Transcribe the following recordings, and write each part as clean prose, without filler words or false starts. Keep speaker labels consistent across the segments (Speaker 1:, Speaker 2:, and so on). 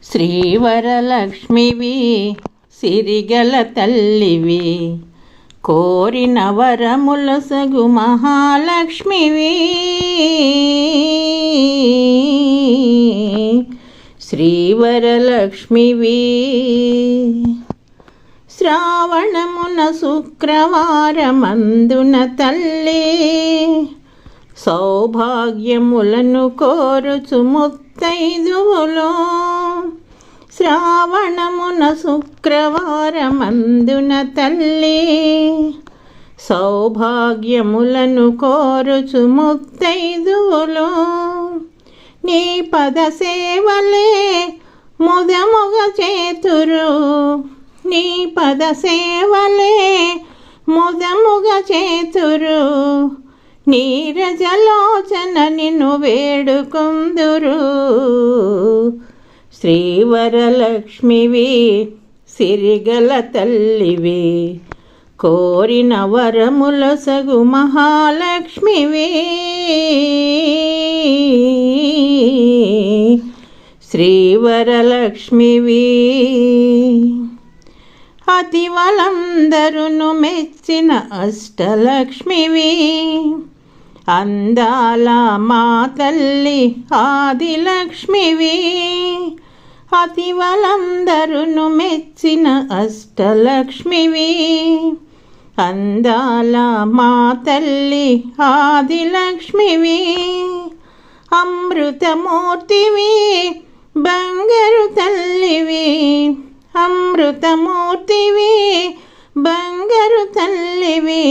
Speaker 1: శ్రీవరలక్ష్మివి సిరిగల తల్లివి, కోరిన వరములొసగు మహాలక్ష్మివి. శ్రీవరలక్ష్మివి శ్రావణమున శుక్రవారమందున తల్లి, సౌభాగ్యములను కోరుచు ముత్తైదువులు. శ్రావణమున శుక్రవారమందున తల్లి, సౌభాగ్యములను కోరుచు ముత్తైదువులు. నీ పద సేవలే ముదముగ చేతురు, నీ పద సేవలే ముదముగ చేతురు. నీరజలోచన నిన్ను వేడుకొందురు. శ్రీవరలక్ష్మివి సిరిగల తల్లివి, కోరిన వరములొసగు మహాలక్ష్మివి. శ్రీవరలక్ష్మివి అతివలందరును మెచ్చిన అష్టలక్ష్మివి. అందాల మా తల్లి ఆదిలక్ష్మివి, అతివలందరును మెచ్చిన అష్టలక్ష్మివి. అందాల మా తల్లి ఆదిలక్ష్మివి. అమృతమూర్తివి బంగారు తల్లివి, అమృతమూర్తివి బంగారు తల్లివి.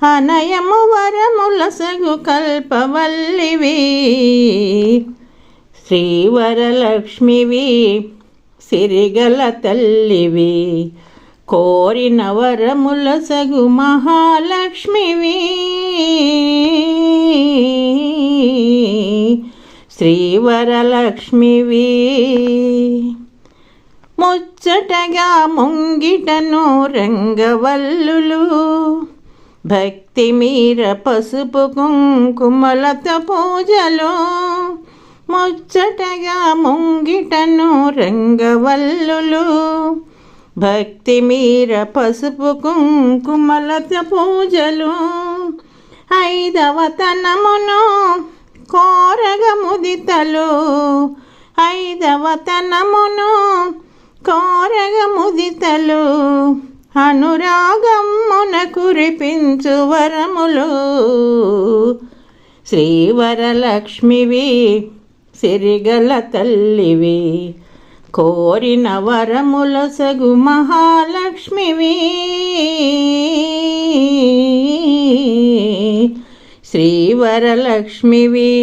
Speaker 1: అనయము వరములొసగు కల్పవల్లివి. శ్రీవరలక్ష్మివి సిరిగల తల్లివి, కోరిన వరములొసగు మహాలక్ష్మివి. శ్రీవరలక్ష్మివి ముచ్చటగా ముంగిటను రంగవల్లులు, భక్తి మీర పసుపు కుంకుమలతో పూజలు. ముచ్చటగా ముంగిటను రంగవల్లులు, భక్తి మీర పసుపు కుంకుమలతో పూజలు. ఐదవ తనమును కోరగ ముదితలు, ఐదవ తనమును కోరగ ముదితలు. అనురాగమ్మున కురిపించు వరములు. శ్రీవరలక్ష్మివి సిరిగల తల్లివి, కోరిన వరములొసగు మహాలక్ష్మివి. శ్రీవరలక్ష్మివి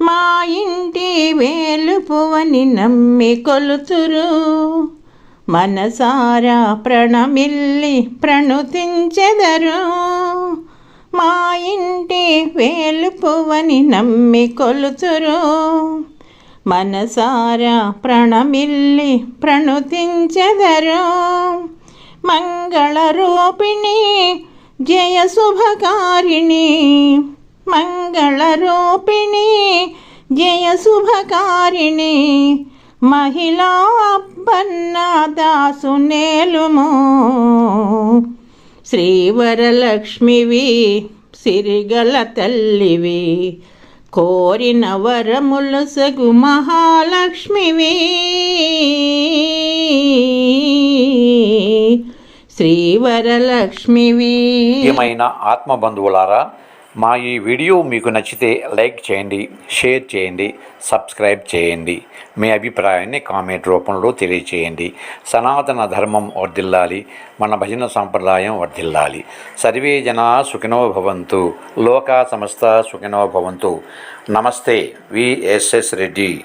Speaker 1: మా ఇంటి వేలుపువని నమ్మి కొలుతురు. మనసారా ప్రణమిల్లి ప్రణుతించెదరు. మా ఇంటి వేలుపువని నమ్మి కొలుతురు. మనసారా ప్రణమిల్లి ప్రణుతించెదరు. మంగళరూపిణి జయ శుభకారిణి, మంగళరూపిణి జయ శుభకారిణి. మహిళా అప్పన్న దాసు నేలుము. శ్రీవరలక్ష్మివి సిరిగల తల్లివి, కోరిన వరములొసగు మహాలక్ష్మివి. శ్రీవరలక్ష్మివి.
Speaker 2: ప్రియమైన ఆత్మబంధువులారా, మా ఈ వీడియో మీకు నచ్చితే లైక్ చేయండి, షేర్ చేయండి, సబ్స్క్రైబ్ చేయండి. మీ అభిప్రాయాన్ని కామెంట్ రూపంలో తెలియచేయండి. సనాతన ధర్మం వర్ధిల్లాలి, మన భజన సాంప్రదాయం వర్ధిల్లాలి. సర్వే జనా సుఖినో భవంతు, లోకా సమస్త సుఖినో భవంతు. నమస్తే, విఎస్ఎస్ రెడ్డి.